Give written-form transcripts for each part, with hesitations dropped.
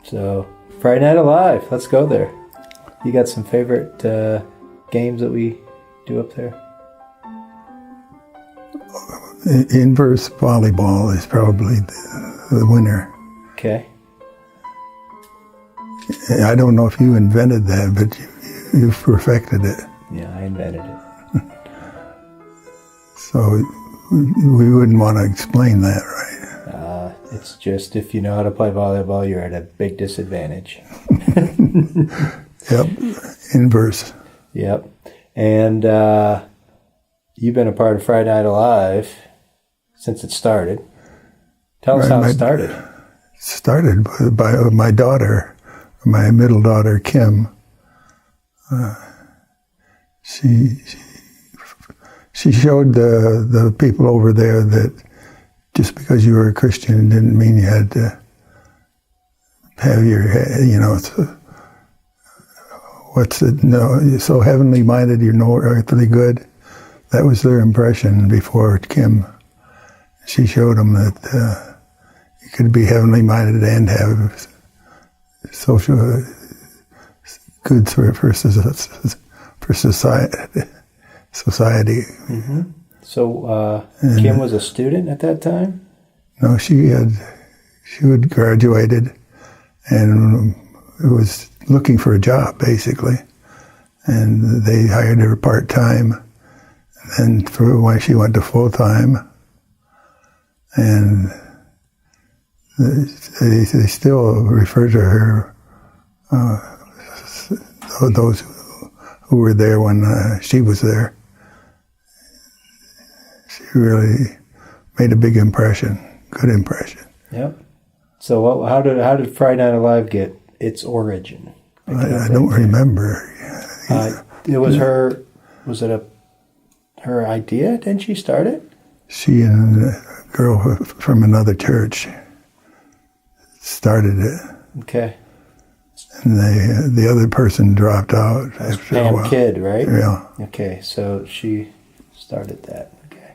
So, Friday Night Alive, let's go there. You got some favorite games that we do up there? Inverse volleyball is probably the winner. Okay. I don't know if you invented that, but you perfected it. Yeah, I invented it. So we wouldn't want to explain that, right? It's just if you know how to play volleyball, you're at a big disadvantage. Yep, inverse. Yep. And you've been a part of Friday Night Alive since it started. Tell us how it started. It started by my daughter, my middle daughter, Kim. She showed the people over there that just because you were a Christian didn't mean you had to have your, you're so heavenly minded, you're no earthly good. That was their impression before Kim. She showed them that you could be heavenly minded and have social good for society. Mm-hmm. So Kim was a student at that time? No, she had graduated and was looking for a job, basically. And they hired her part-time. And for when she went to full-time. And they still refer to her, those who were there when she was there. She really made a big impression, good impression. Yep. So how did Friday Night Alive get its origin? I don't remember. It was her. Was it her idea? Didn't she start it? She and a girl from another church started it. Okay. And the other person dropped out after a while. Pam Kidd, right? Yeah. Okay, so she started that. Okay.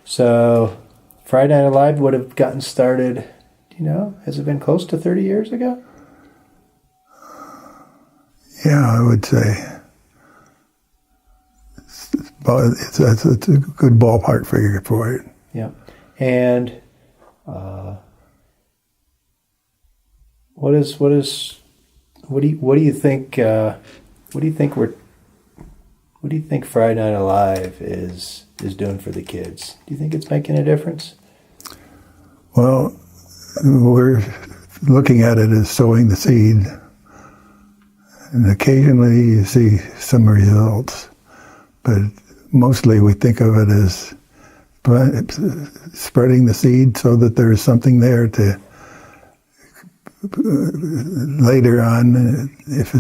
So Friday Night Alive would have gotten started, has it been close to 30 years ago? Yeah, I would say. It's a good ballpark figure for it. Yeah. And what do you think Friday Night Alive is doing for the kids? Do you think it's making a difference? Well, we're looking at it as sowing the seed, and occasionally you see some results, but mostly we think of it as spreading the seed so that there's something there to later on, if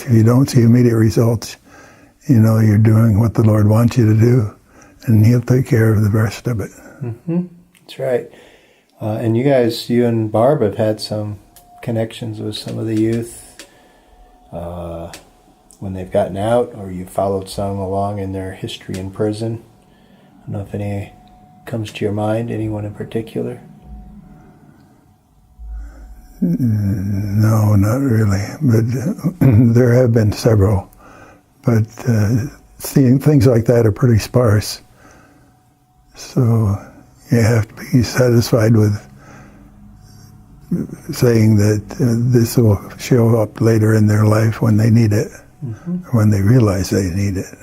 you don't see immediate results, you're doing what the Lord wants you to do, and He'll take care of the rest of it. Mm-hmm. That's right. And you and Barb have had some connections with some of the youth when they've gotten out, or you followed some along in their history in prison. I don't know if any comes to your mind, anyone in particular? No, not really, but there have been several. But seeing things like that are pretty sparse. So you have to be satisfied with saying that this will show up later in their life when they need it, or when they realize they need it.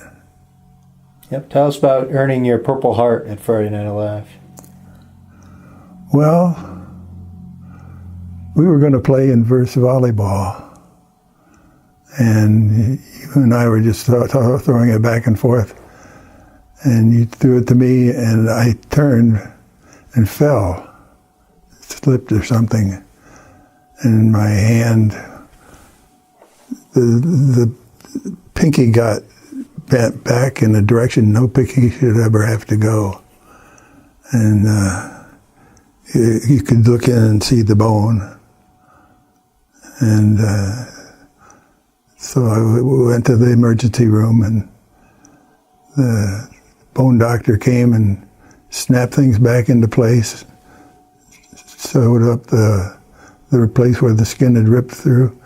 Yep. Tell us about earning your Purple Heart at Friday Night Alive. Well, we were going to play inverse volleyball, and you and I were just throwing it back and forth, and you threw it to me, and I turned and fell, slipped or something, and my hand, the pinky got bent back in a direction no pinky should ever have to go, and you could look in and see the bone. And so I went to the emergency room, and the bone doctor came and snapped things back into place, sewed up the the place where the skin had ripped through.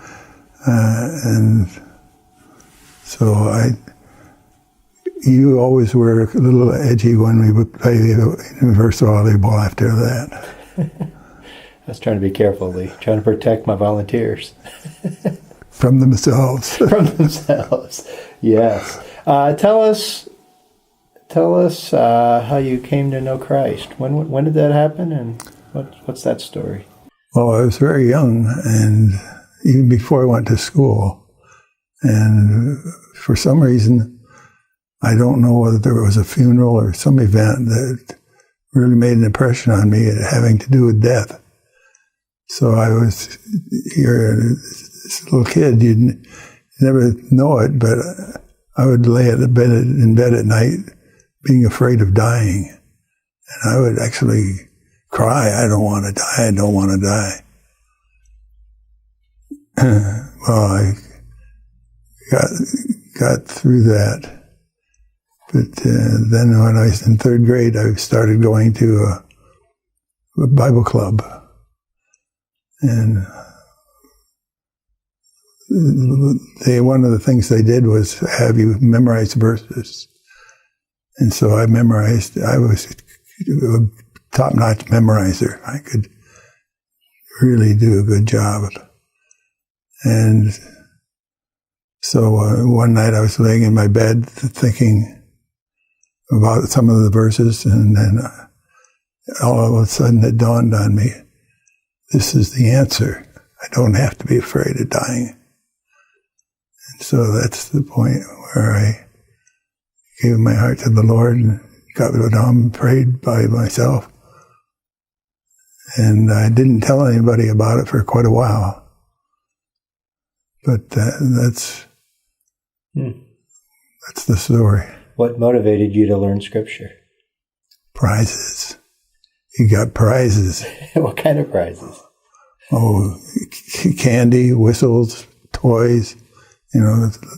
And so you always were a little edgy when we would play universal volleyball after that. I was trying to be careful, Lee. Trying to protect my volunteers. From themselves. From themselves, yes. Tell us how you came to know Christ. When did that happen, and what's that story? Well, I was very young, and even before I went to school. And for some reason, I don't know whether there was a funeral or some event that really made an impression on me having to do with death. So I was here, this little kid, you'd never know it, but I would lay in bed at night being afraid of dying. And I would actually cry, I don't want to die, I don't want to die. Well, I got through that. But then when I was in third grade, I started going to a Bible club. And one of the things they did was have you memorize verses. And so I was a top-notch memorizer. I could really do a good job. And so one night I was laying in my bed thinking about some of the verses, and then all of a sudden it dawned on me, this is the answer. I don't have to be afraid of dying. And so that's the point where I gave my heart to the Lord and got home and prayed by myself. And I didn't tell anybody about it for quite a while. But that's the story. What motivated you to learn Scripture? Prizes. You got prizes. What kind of prizes? Oh, candy, whistles, toys,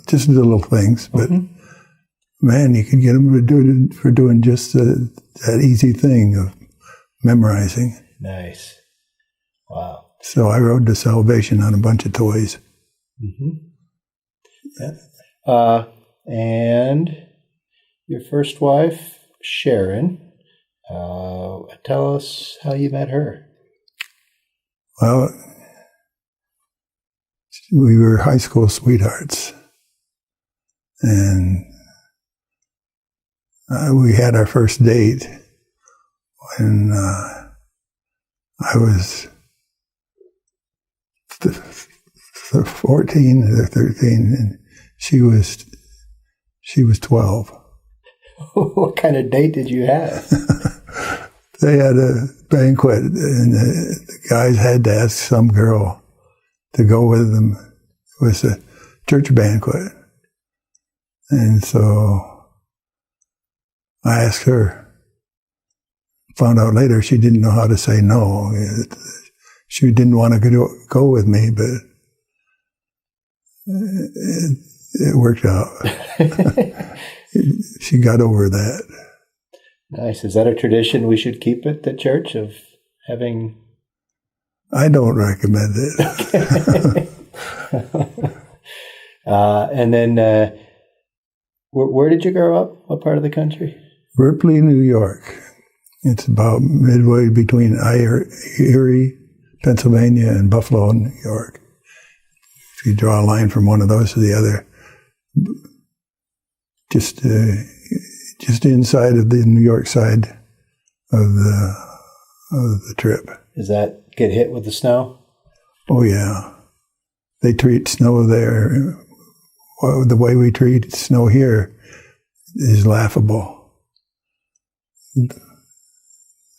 just little things. But man, you could get them for doing just that easy thing of memorizing. Nice. Wow. So I rode to salvation on a bunch of toys. Yeah. And your first wife, Sharon, tell us how you met her. Well, we were high school sweethearts. And we had our first date when I was 14 or 13, and she was 12. What kind of date did you have? They had a banquet, and the guys had to ask some girl to go with them. It was a church banquet. And so I asked her. Found out later she didn't know how to say no. She didn't want to go with me, but it worked out. She got over that. Nice. Is that a tradition we should keep at the church of having? I don't recommend it. And then, where did you grow up? What part of the country? Ripley, New York. It's about midway between Erie, Pennsylvania, and Buffalo, New York. If you draw a line from one of those to the other, just inside of the New York side of the trip. Does that get hit with the snow? Oh yeah, they treat snow there. Well, the way we treat snow here is laughable.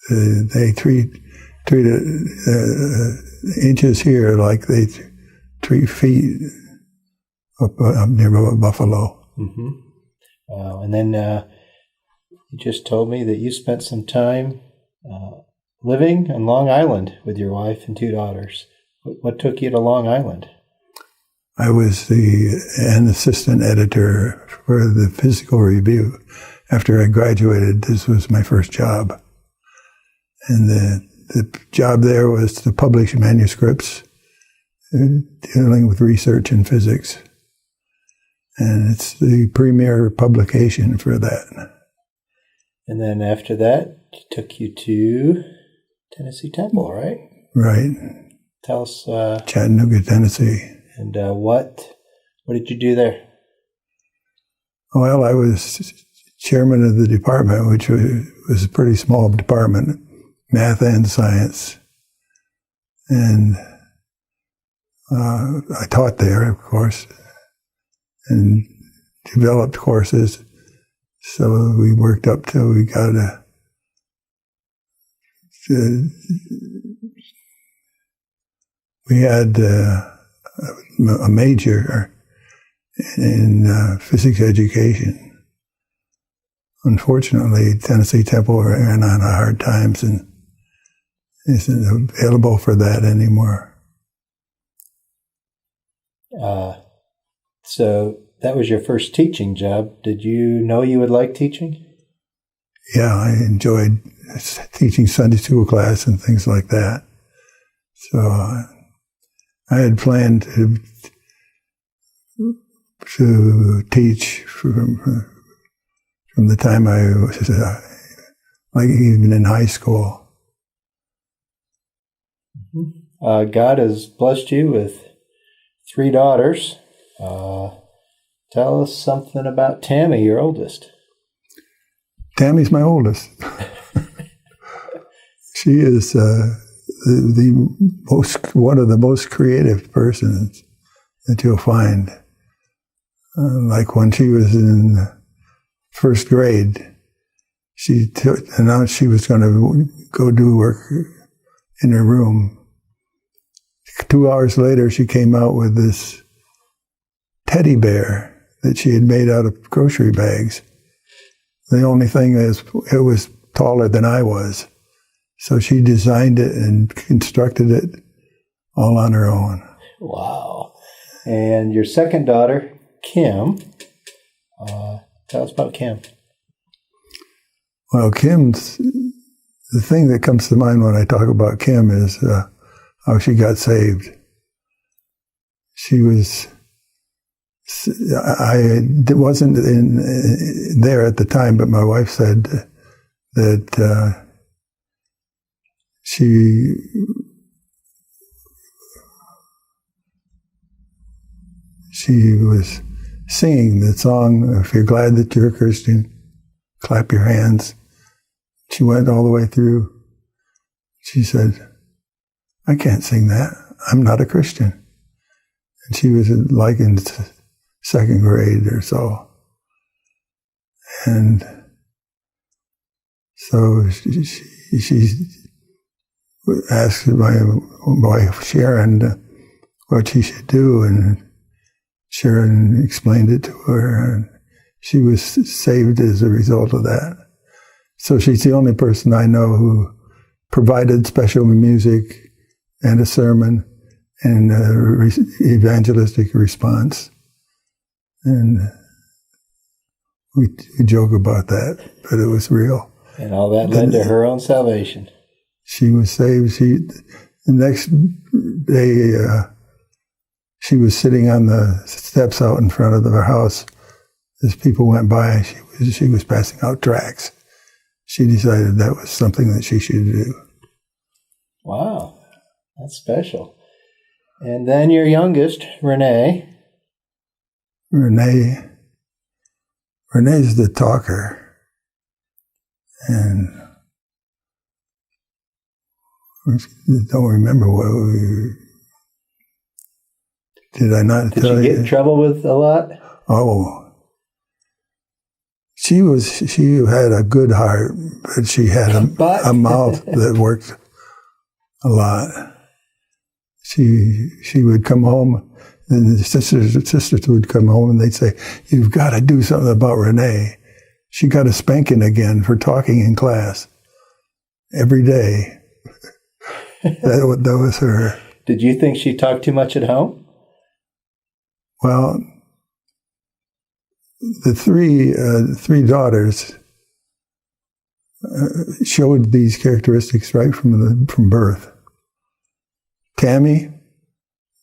They treat it inches here like they treat feet up near Buffalo. Mm-hmm. Wow. And then you just told me that you spent some time living on Long Island with your wife and 2 daughters. What took you to Long Island? I was an assistant editor for the Physical Review. After I graduated, this was my first job. And the job there was to publish manuscripts dealing with research in physics. And it's the premier publication for that. And then after that, it took you to Tennessee Temple, right? Right. Tell us. Chattanooga, Tennessee. And what did you do there? Well, I was chairman of the department, which was a pretty small department, math and science. And I taught there, of course, and developed courses. So we worked up till we got we had a major in physics education. Unfortunately, Tennessee Temple ran on hard times and isn't available for that anymore. So that was your first teaching job. Did you know you would like teaching? Yeah, I enjoyed teaching Sunday school class and things like that. So I had planned to teach from the time I was like even in high school. God has blessed you with 3 daughters. Tell us something about Tammy, your oldest. Tammy's my oldest. She is one of the most creative persons that you'll find. Like when she was in first grade, she announced she was going to go do work in her room. 2 hours later, she came out with this teddy bear that she had made out of grocery bags. The only thing is, it was taller than I was. So she designed it and constructed it all on her own. Wow. And your second daughter, Kim. Tell us about Kim. Well, the thing that comes to mind when I talk about Kim is how she got saved. She was, I wasn't there at the time, but my wife said that she was singing the song, "If You're Glad That You're a Christian, Clap Your Hands." She went all the way through. She said, "I can't sing that. I'm not a Christian." And she was like in second grade or so. And so she asked my wife, Sharon, what she should do, and Sharon explained it to her, and she was saved as a result of that. So she's the only person I know who provided special music and a sermon and evangelistic response. And we joke about that, but it was real. And all that led to her own salvation. She was saved. The next day, she was sitting on the steps out in front of her house. As people went by, she was passing out tracts. She decided that was something that she should do. Wow, that's special. And then your youngest, Renee. Renee's the talker. And I don't remember what did I not tell you? Did she get in trouble with a lot? Oh. She had a good heart, but she had a mouth that worked a lot. She would come home, and the sisters would come home, and they'd say, "You've got to do something about Renee. She got a spanking again for talking in class every day." That was her. Did you think she talked too much at home? Well, the three daughters showed these characteristics right from birth. Tammy,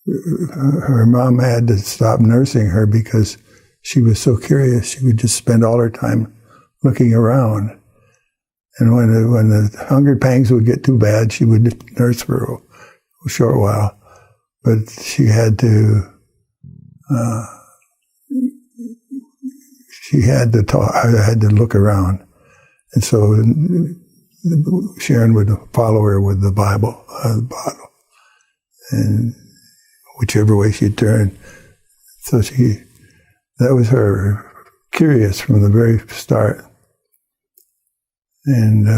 her mom had to stop nursing her because she was so curious. She would just spend all her time looking around. And when the hunger pangs would get too bad, she would nurse for a short while. But she had to talk. I had to look around. And so Sharon would follow her with the bottle. And whichever way she turned. So that was her, curious from the very start. And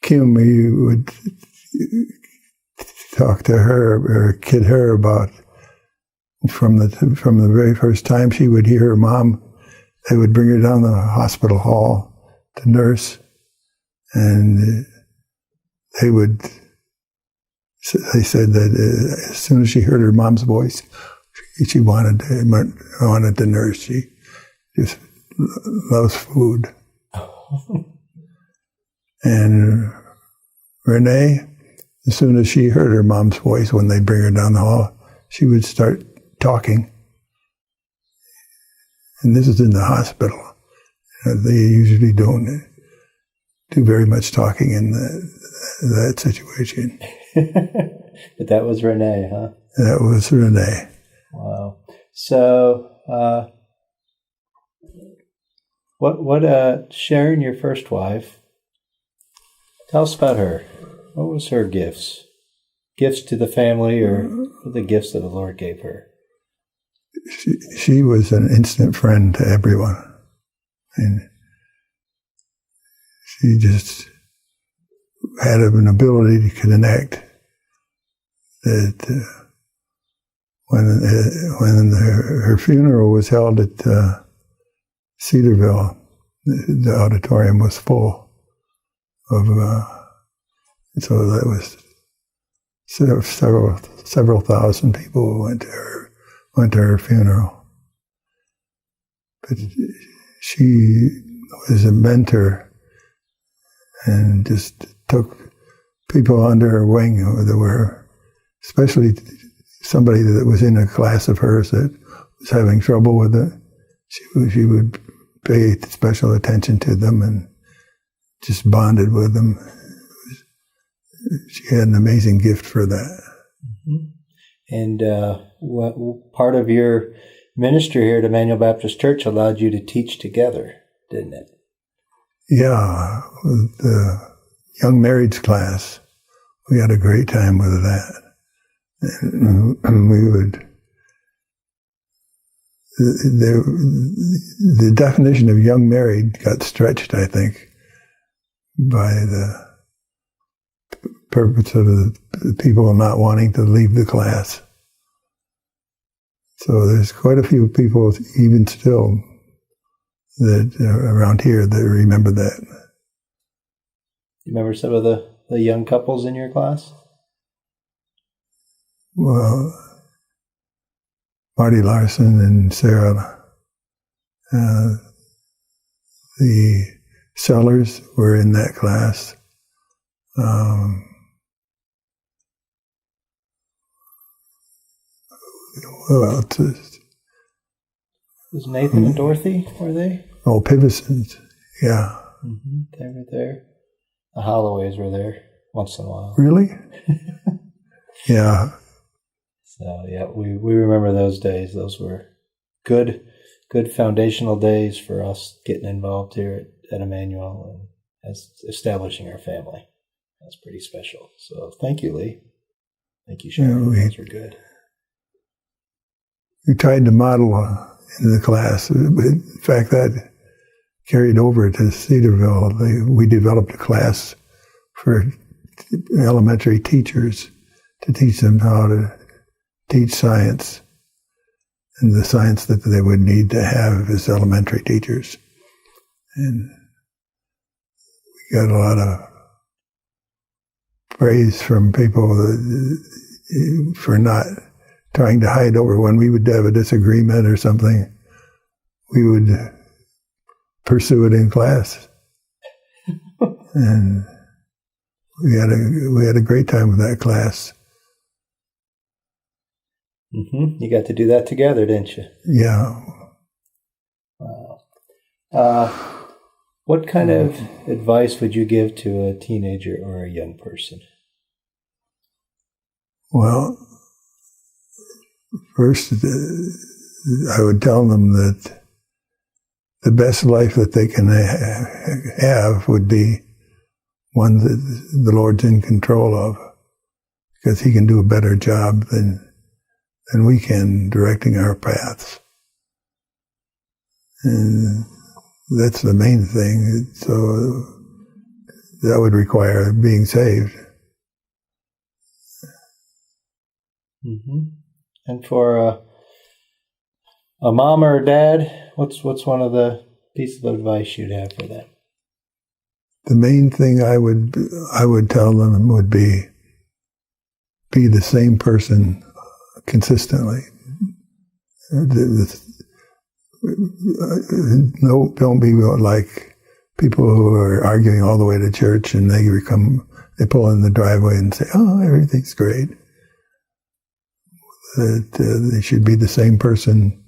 Kim, we would talk to her or kid her about from the very first time she would hear her mom. They would bring her down the hospital hall to nurse, and they said that as soon as she heard her mom's voice, she wanted to nurse. She just loves food. And Renee, as soon as she heard her mom's voice when they'd bring her down the hall, she would start talking. And this is in the hospital. They usually don't do very much talking in that situation. But that was Renee, huh? That was Renee. Wow. So, what Sharon, your first wife, tell us about her. What was her gifts? Gifts to the family, or the gifts that the Lord gave her? She was an instant friend to everyone. And she just had an ability to connect that when her funeral was held at Cedarville, the auditorium was full of, so that was several thousand people who went to her funeral. But she was a mentor and just took people under her wing that were, especially somebody that was in a class of hers that was having trouble with it. She would pay special attention to them and just bonded with them. She had an amazing gift for that. Mm-hmm. And what part of your ministry here at Emmanuel Baptist Church allowed you to teach together, didn't it? Yeah, with the young marrieds class, we had a great time with that. And we would, the definition of young married got stretched, I think, by the purpose of the people not wanting to leave the class. So there's quite a few people, even still, that around here that remember that. You remember some of the young couples in your class? Well, Marty Larson and Sarah, the Sellers were in that class. Well, was Nathan and Dorothy, were they? Oh, Pivisons, yeah. Mm-hmm. They were there. The Holloways were there once in a while. Really? Yeah. So, yeah, we remember those days. Those were good foundational days for us getting involved here at Emmanuel and as establishing our family. That's pretty special. So thank you, Lee. Thank you, Sharon. Those were good. We tried to model in the class. In fact, that carried over to Cedarville. We developed a class for elementary teachers to teach them how to teach science and the science that they would need to have as elementary teachers. And we got a lot of praise from people for not trying to hide over. When we would have a disagreement or something, we would pursue it in class. And we had a great time with that class. Mm-hmm. You got to do that together, didn't you? Yeah. Wow. What kind of advice would you give to a teenager or a young person? Well, first, I would tell them that the best life that they can have would be one that the Lord's in control of, because He can do a better job than we can directing our paths. And that's the main thing. So that would require being saved. Mm-hmm. And for a mom or a dad, what's one of the pieces of advice you'd have for them? The main thing I would tell them would be the same person consistently. No, don't be like people who are arguing all the way to church and they pull in the driveway and say, "Oh, everything's great." That they should be the same person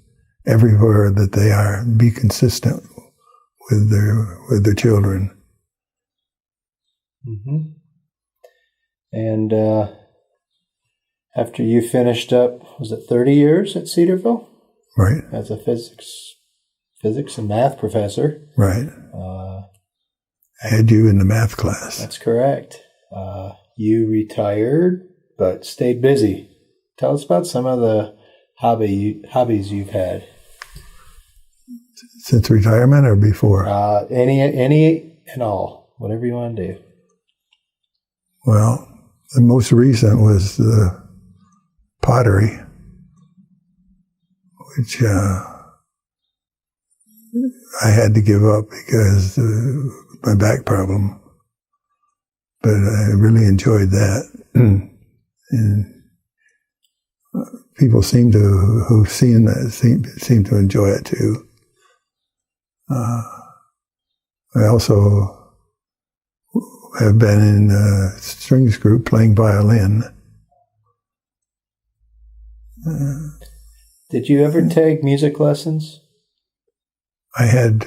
everywhere that they are. Be consistent with their children. Mm-hmm. And after you finished up, was it 30 years at Cedarville? Right. As a physics and math professor. Right. I had you in the math class. That's correct. You retired, but stayed busy. Tell us about some of the hobbies you've had. Since retirement or before? Any and all, whatever you want to do. Well, the most recent was the pottery, which I had to give up because of my back problem. But I really enjoyed that. And people who've seen that seem to enjoy it too. I also have been in a strings group playing violin. Did you ever take music lessons? I had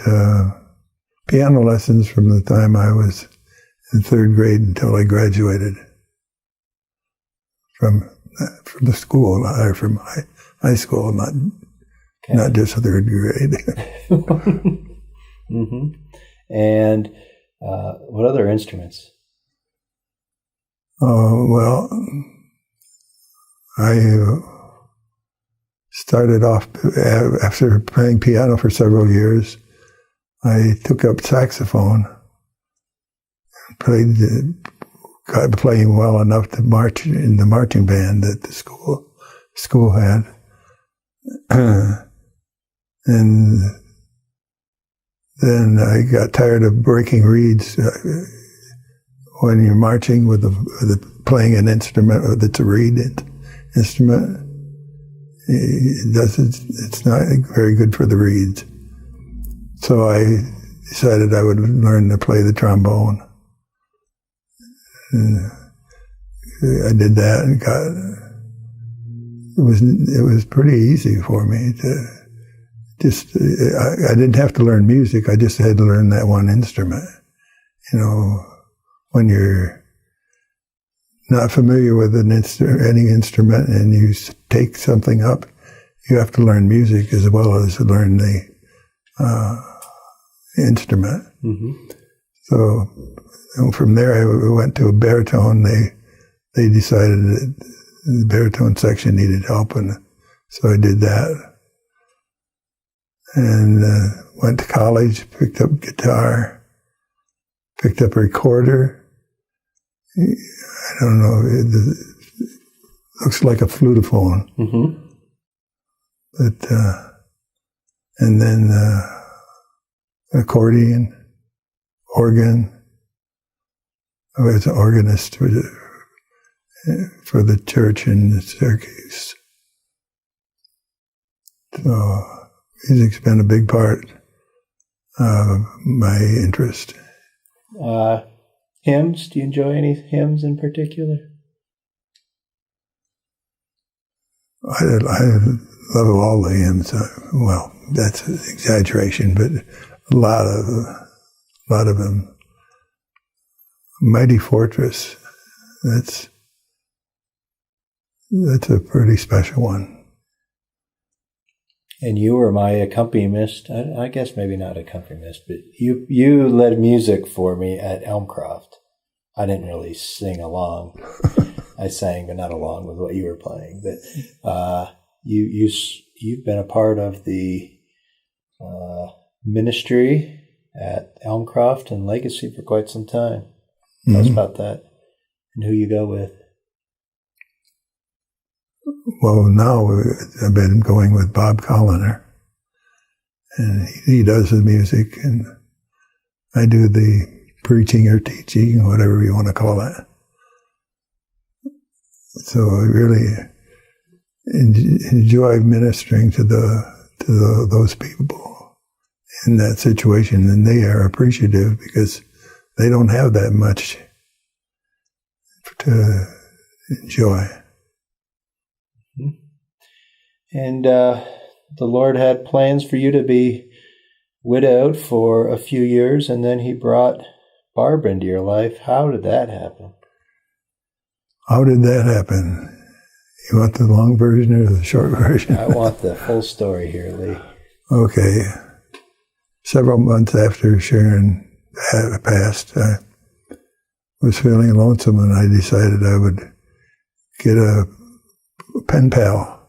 piano lessons from the time I was in third grade until I graduated from the school, or from high school, not just third grade. Mm-hmm. And what other instruments? Well, I started off after playing piano for several years. I took up saxophone, got playing well enough to march in the marching band that the school had, and then I got tired of breaking reeds. When you're marching with playing an instrument that's a reed instrument, it's not very good for the reeds. So I decided I would learn to play the trombone. And I did that and it was pretty easy for me to I didn't have to learn music. I just had to learn that one instrument. You know, when you're not familiar with any instrument and you take something up, you have to learn music as well as learn the instrument. Mm-hmm. So from there I went to a baritone. They decided that the baritone section needed help, and so I did that. And went to college, picked up guitar, picked up a recorder. I don't know, it looks like a flutophone. Mm-hmm. But, and then accordion, organ. I was an organist for the church in Syracuse. So music's been a big part of my interest. hymns? Do you enjoy any hymns in particular? I love all the hymns. Well, that's an exaggeration, but a lot of them. Mighty Fortress. That's a pretty special one. And you were my accompanist. I guess maybe not accompanist, but you led music for me at Elmcroft. I didn't really sing along. I sang, but not along with what you were playing. But you've been a part of the ministry at Elmcroft and Legacy for quite some time. Tell us about that and who you go with. Well, now I've been going with Bob Colliner, and he does the music, and I do the preaching or teaching, whatever you want to call it. So I really enjoy ministering to those people in that situation, and they are appreciative because they don't have that much to enjoy. And the Lord had plans for you to be widowed for a few years, and then he brought Barb into your life. How did that happen? How did that happen? You want the long version or the short version? I want the full story here, Lee. Okay. Several months after Sharon had passed, I was feeling lonesome, and I decided I would get a pen pal.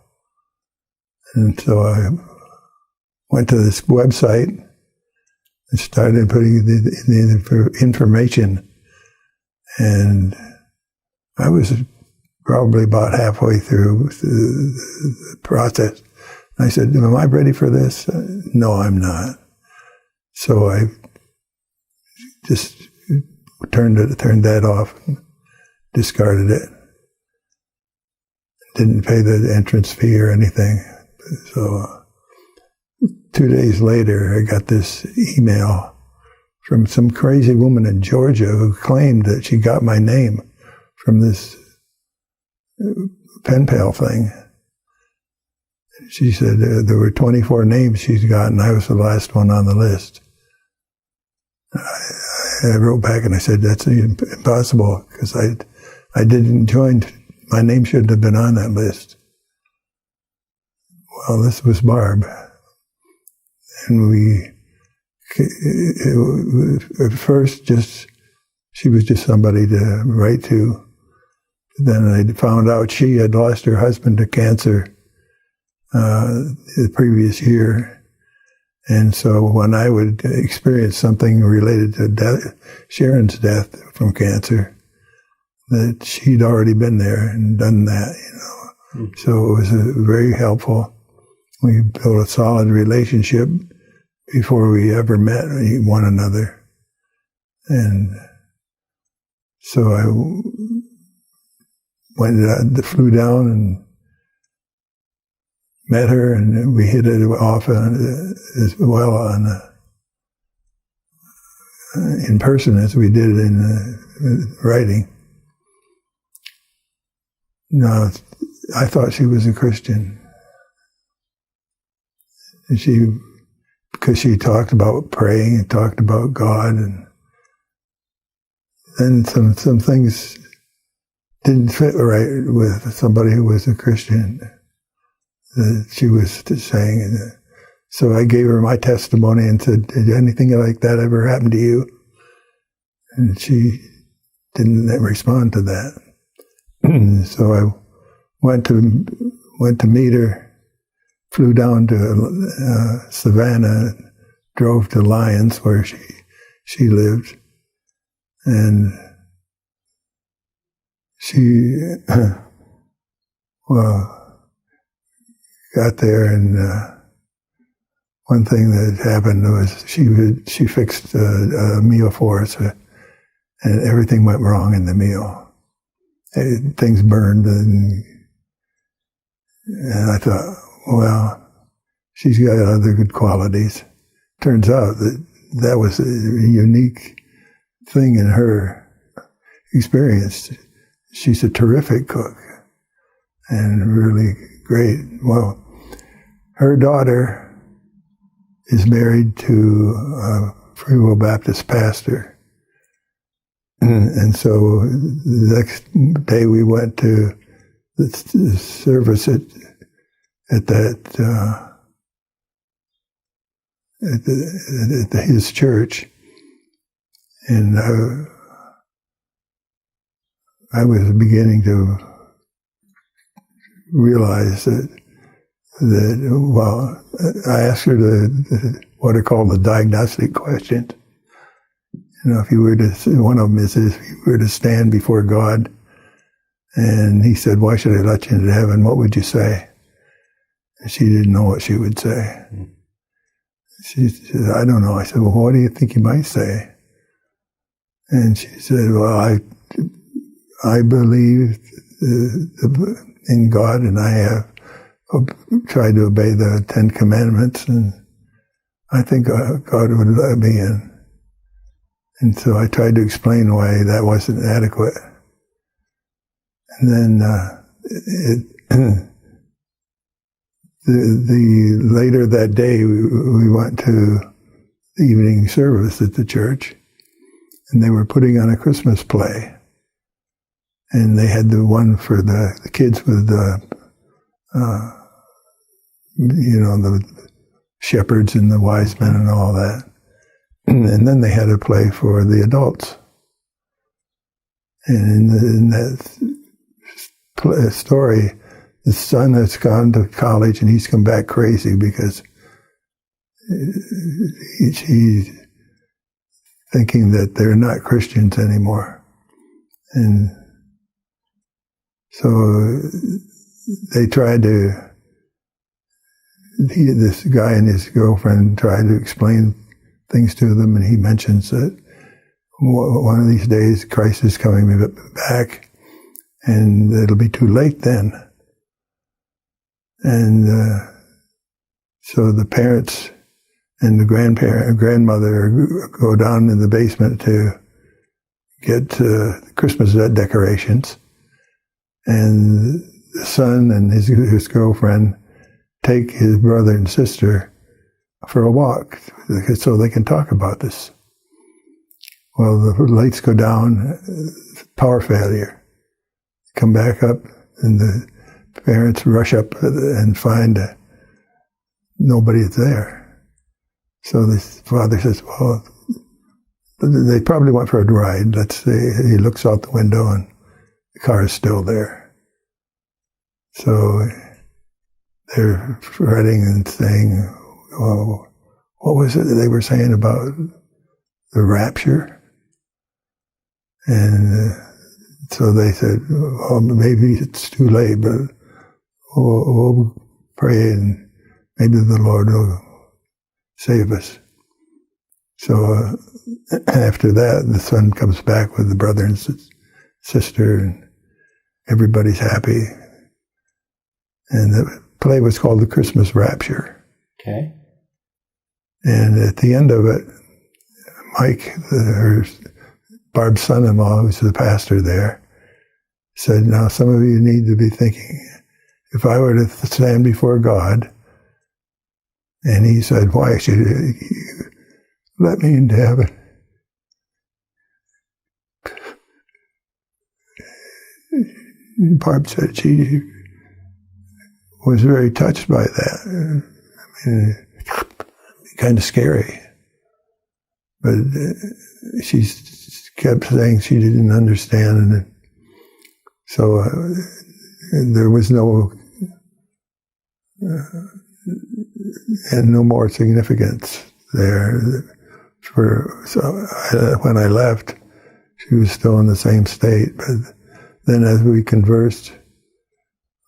And so I went to this website and started putting the information. And I was probably about halfway through the process. I said, am I ready for this? No, I'm not. So I just turned that off and discarded it. Didn't pay the entrance fee or anything. So 2 days later, I got this email from some crazy woman in Georgia who claimed that she got my name from this pen pal thing. She said there were 24 names she's got, and I was the last one on the list. I wrote back and I said, that's impossible, because I didn't join. My name shouldn't have been on that list. Well, this was Barb. And at first, she was just somebody to write to. Then I found out she had lost her husband to cancer the previous year. And so when I would experience something related to Sharon's death from cancer, that she'd already been there and done that, So it was very helpful. We built a solid relationship before we ever met one another. And so I flew down and met her, and we hit it off as well in person as we did in writing. No, I thought she was a Christian. And because she talked about praying and talked about God, and then some things didn't fit right with somebody who was a Christian that she was saying. So I gave her my testimony and said, did anything like that ever happen to you? And she didn't respond to that. So I went to meet her, flew down to Savannah, drove to Lyons where she lived, and she got there, and one thing that happened was she fixed a meal for us, and everything went wrong in the meal. Things burned, and I thought, well, she's got other good qualities. Turns out that was a unique thing in her, experienced. She's a terrific cook and really great. Well, her daughter is married to a Free Will Baptist pastor. And so the next day we went to the service at his church, and I was beginning to realize that well, I asked her what are called the diagnostic questions. You know, if you were to, one of them is if you were to stand before God, and he said, "Why should I let you into heaven?" What would you say? And she didn't know what she would say. She said, "I don't know." I said, "Well, what do you think you might say?" And she said, "Well, I believe in God, and I have tried to obey the 10 Commandments, and I think God would let me in." And so I tried to explain why that wasn't adequate. And then later that day, we went to the evening service at the church, and they were putting on a Christmas play. And they had the one for the kids with the shepherds and the wise men and all that. And then they had a play for the adults. And in that story, the son has gone to college and he's come back crazy because he's thinking that they're not Christians anymore. And so they tried to, this guy and his girlfriend tried to explain things to them, and he mentions that one of these days Christ is coming back and it'll be too late then. And so the parents and the grandmother go down in the basement to get Christmas decorations, and the son and his girlfriend take his brother and sister for a walk so they can talk about this. Well, the lights go down, power failure. Come back up, and the parents rush up and find nobody's there. So the father says, "Well, they probably went for a ride." Let's say he looks out the window and the car is still there. So they're fretting and saying, "Well, what was it that they were saying about the rapture?" And so they said, "Well, maybe it's too late, but we'll pray and maybe the Lord will save us." So after that, the son comes back with the brother and sister, and everybody's happy. And the play was called The Christmas Rapture. Okay. And at the end of it, Mike, Barb's son-in-law, who's the pastor there, said, "Now some of you need to be thinking, if I were to stand before God," and he said, "Why should you let me into heaven?" Barb said she was very touched by that. I mean, kind of scary. But she kept saying she didn't understand, and so there was no more significance there. When I left, she was still in the same state. But then, as we conversed,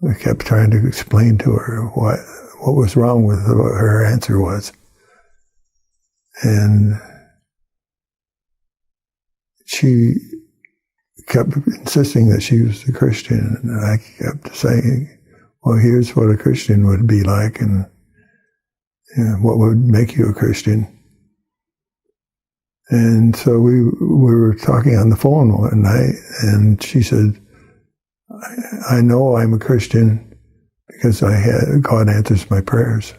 I kept trying to explain to her what was wrong with what her answer was, and she kept insisting that she was a Christian, and I kept saying, "Well, here's what a Christian would be like, and what would make you a Christian." And so we were talking on the phone one night, and she said, I know I'm a Christian because God answers my prayers.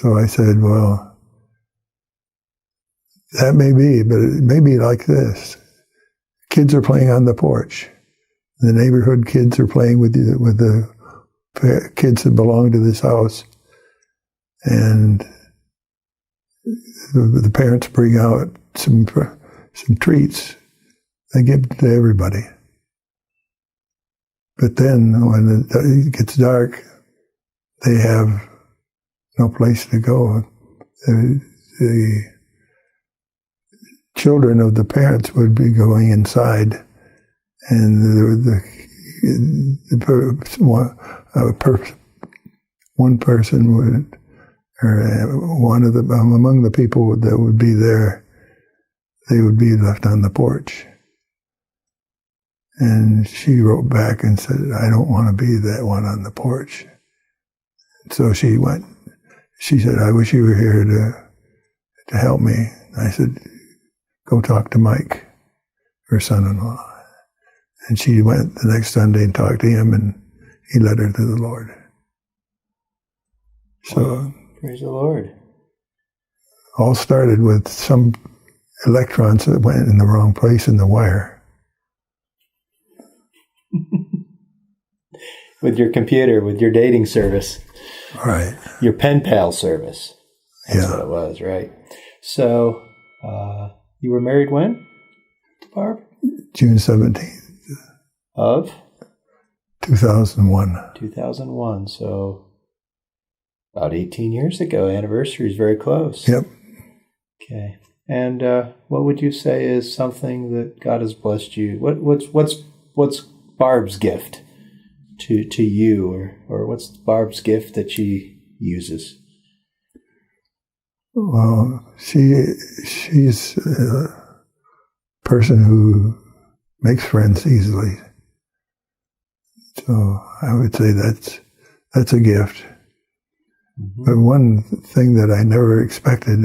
So I said, well, that may be, but it may be like this. Kids are playing on the porch. The neighborhood kids are playing with the kids that belong to this house. And the parents bring out some treats. They give to everybody. But then when it gets dark, they have no place to go. The children of the parents would be going inside, and one person would, or one of them among the people that would be there, they would be left on the porch. And she wrote back and said, I don't want to be that one on the porch. So she went. She said, I wish you were here to help me. I said, go talk to Mike, her son-in-law. And she went the next Sunday and talked to him, and he led her to the Lord. So, praise the Lord. All started with some electrons that went in the wrong place in the wire. With your computer, with your dating service. Right. Your pen pal service. That's Yeah. what it was, right? So, you were married when, Barb? June 17th, Of? 2001. 2001. So, about 18 years ago. Anniversary is very close. Yep. Okay. And what would you say is something that God has blessed you? What's Barb's gift to you, or what's Barb's gift that she uses? Well, she's a person who makes friends easily. So I would say that's a gift. Mm-hmm. But one thing that I never expected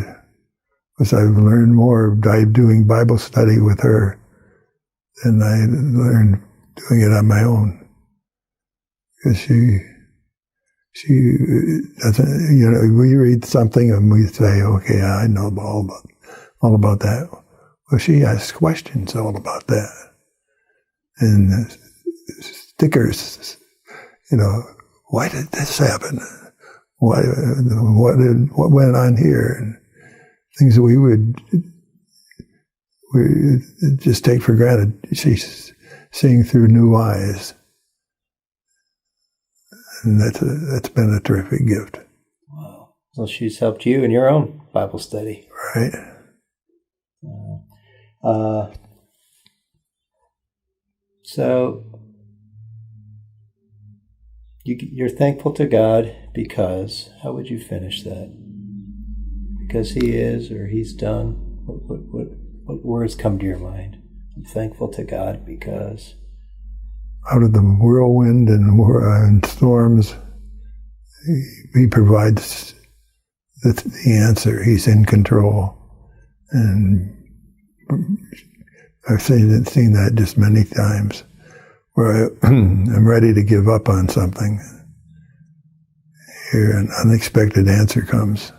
was I've learned more by doing Bible study with her than I learned doing it on my own. Because she doesn't, we read something and we say, okay, I know all about that. Well, she asks questions all about that. And stickers, why did this happen? What went on here? And things that we would just take for granted. She's seeing through new eyes. And that's been a terrific gift. Wow. So she's helped you in your own Bible study. Right. So you're thankful to God because, how would you finish that? Because He is, or He's done. What words come to your mind? I'm thankful to God because... Out of the whirlwind and storms, He provides the answer. He's in control. And I've seen that just many times, where I'm ready to give up on something. Here an unexpected answer comes.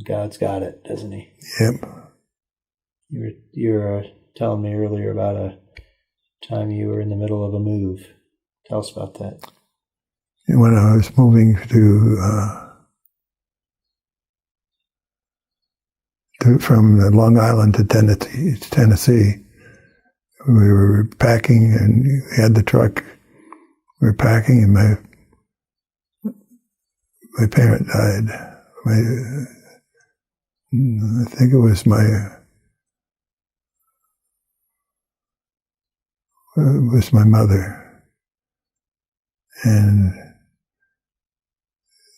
God's got it, doesn't He? Yep. You were telling me earlier about a time you were in the middle of a move. Tell us about that. When I was moving from Long Island to Tennessee, we were packing, and we had the truck. We were packing, and my parent died. I think it was my mother, and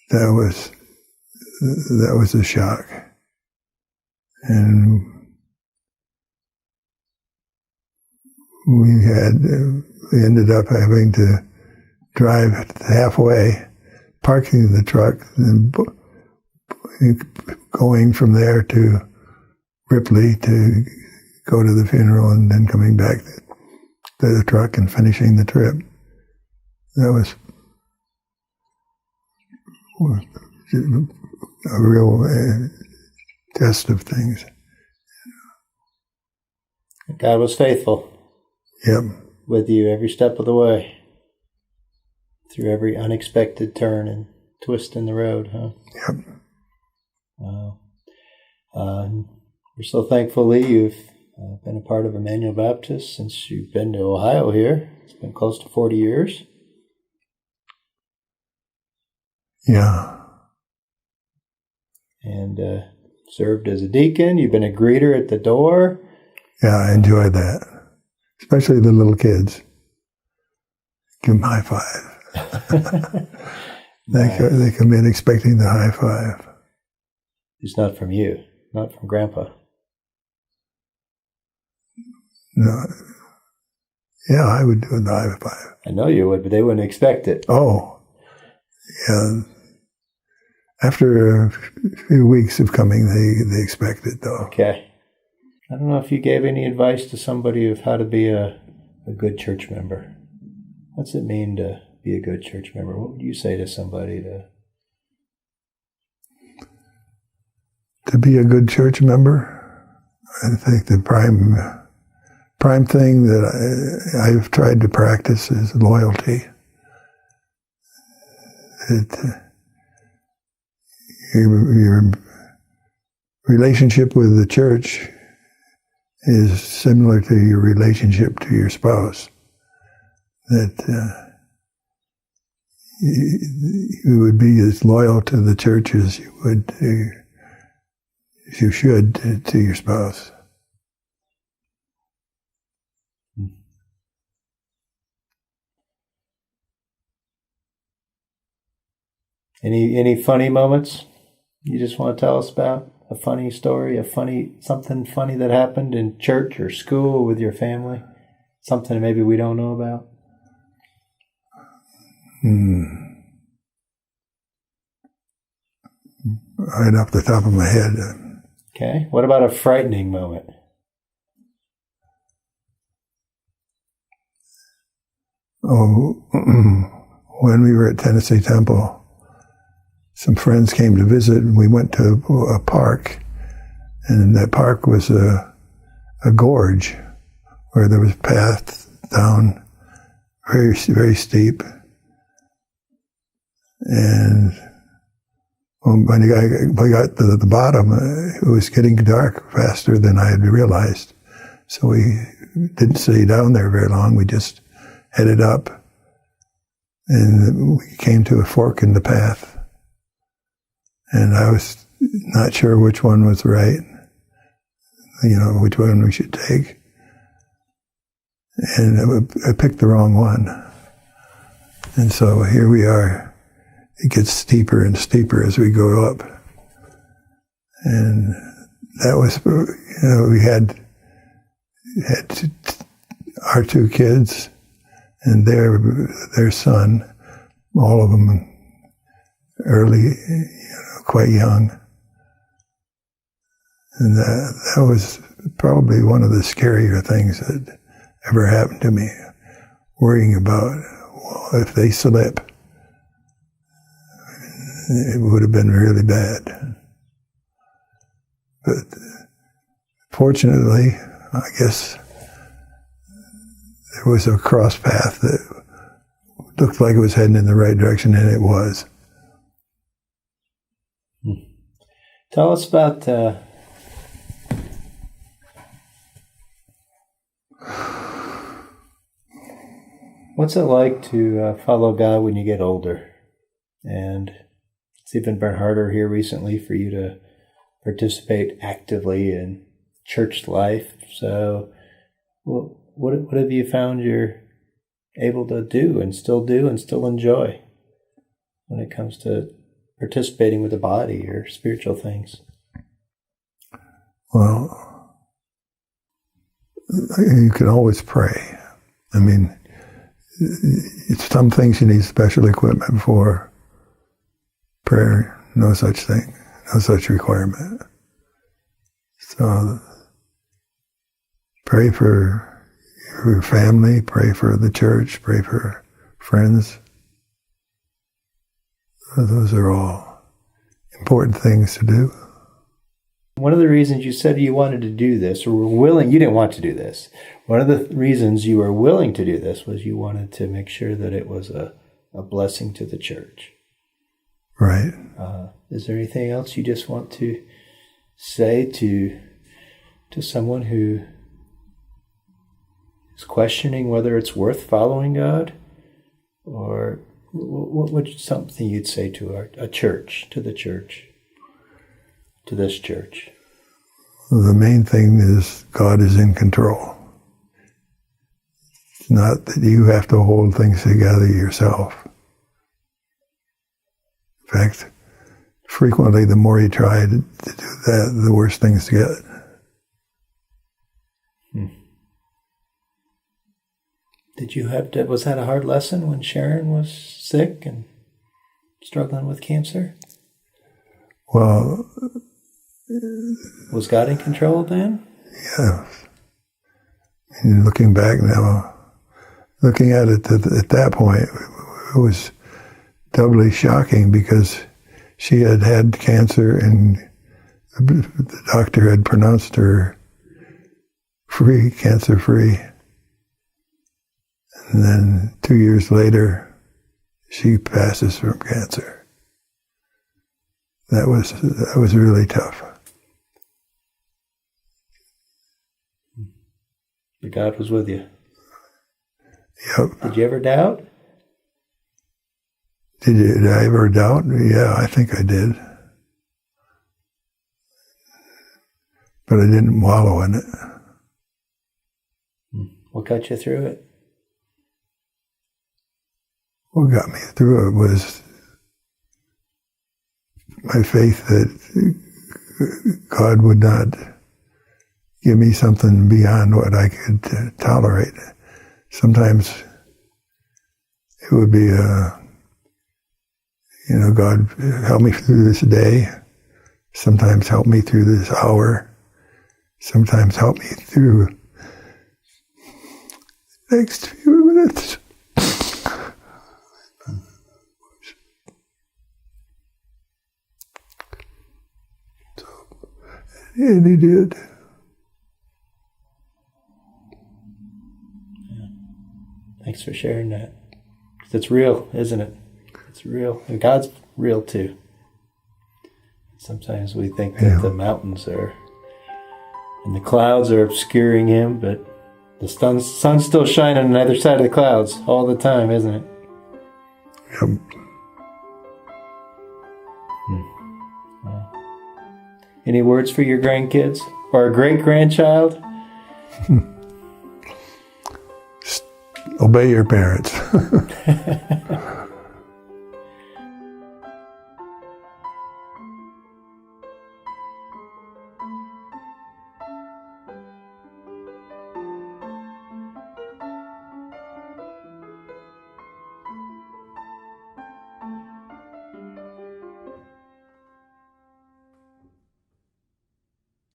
that was a shock. And we ended up having to drive halfway, parking the truck, and going from there to Ripley to go to the funeral and then coming back to the truck and finishing the trip. That was a real test of things. God was faithful. Yep. With you every step of the way. Through every unexpected turn and twist in the road, huh? Yep. Wow. We're so thankful, Lee, you've been a part of Emmanuel Baptist since you've been to Ohio here. It's been close to 40 years. Yeah. And served as a deacon. You've been a greeter at the door. Yeah, I enjoyed that. Especially the little kids. Give them a high five. They come in expecting the high five. It's not from you, not from Grandpa. No. Yeah, I would do the high five. I know you would, but they wouldn't expect it. Oh, yeah. After a few weeks of coming, they expect it, though. Okay. I don't know if you gave any advice to somebody of how to be a good church member. What's it mean to be a good church member? What would you say to somebody to be a good church member? I think the prime thing that I've tried to practice is loyalty. Your relationship with the church is similar to your relationship to your spouse. That you would be as loyal to the church as you would as you should to your spouse. Any funny moments you just want to tell us about? A funny story, something funny that happened in church or school with your family? Something maybe we don't know about? Right off the top of my head. Okay. What about a frightening moment? Oh, when we were at Tennessee Temple, some friends came to visit, and we went to a park, and that park was a gorge where there was a path down, very, very steep. And when we got to the bottom, it was getting dark faster than I had realized. So we didn't stay down there very long. We just headed up, and we came to a fork in the path. And I was not sure which one was right, which one we should take. And I picked the wrong one. And so here we are. It gets steeper and steeper as we go up. And that was, we had our two kids and their son, all of them early, quite young. And that was probably one of the scarier things that ever happened to me, worrying about, well, if they slip, it would have been really bad. But fortunately, I guess there was a cross path that looked like it was heading in the right direction, and it was. Tell us about what's it like to follow God when you get older? And it's even been harder here recently for you to participate actively in church life. So what have you found you're able to do and still enjoy when it comes to participating with the body or spiritual things? Well, you can always pray. I mean, it's some things you need special equipment for. Prayer, no such thing. no such requirement. So pray for your family, pray for the church, pray for friends. Those are all important things to do. One of the reasons you said you wanted to do this, or were willing, you didn't want to do this. One of the reasons you were willing to do this was you wanted to make sure that it was a blessing to the church. Right. Is there anything else you just want to say to someone who is questioning whether it's worth following God? Or what would something you'd say to a church, to the church, to this church? The main thing is God is in control. It's not that you have to hold things together yourself. In fact, frequently the more you try to do that, the worse things get. Was that a hard lesson when Sharon was sick and struggling with cancer? Well, was God in control then? Yeah. And looking back now, looking at it at that point, it was doubly shocking because she had had cancer and the doctor had pronounced her cancer-free. And then 2 years later, she passes from cancer. That was really tough. But God was with you. Yep. Did you ever doubt? Did I ever doubt? Yeah, I think I did. But I didn't wallow in it. What got you through it? What got me through it was my faith that God would not give me something beyond what I could tolerate. Sometimes it would be, God, help me through this day. Sometimes help me through this hour. Sometimes help me through the next few minutes. And he did. Yeah. Thanks for sharing that. 'Cause it's real, isn't it? It's real. And God's real too. Sometimes we think that the mountains are and the clouds are obscuring him, but the sun's still shining on the other side of the clouds all the time, isn't it? Yep. Any words for your grandkids or a great-grandchild? Obey your parents.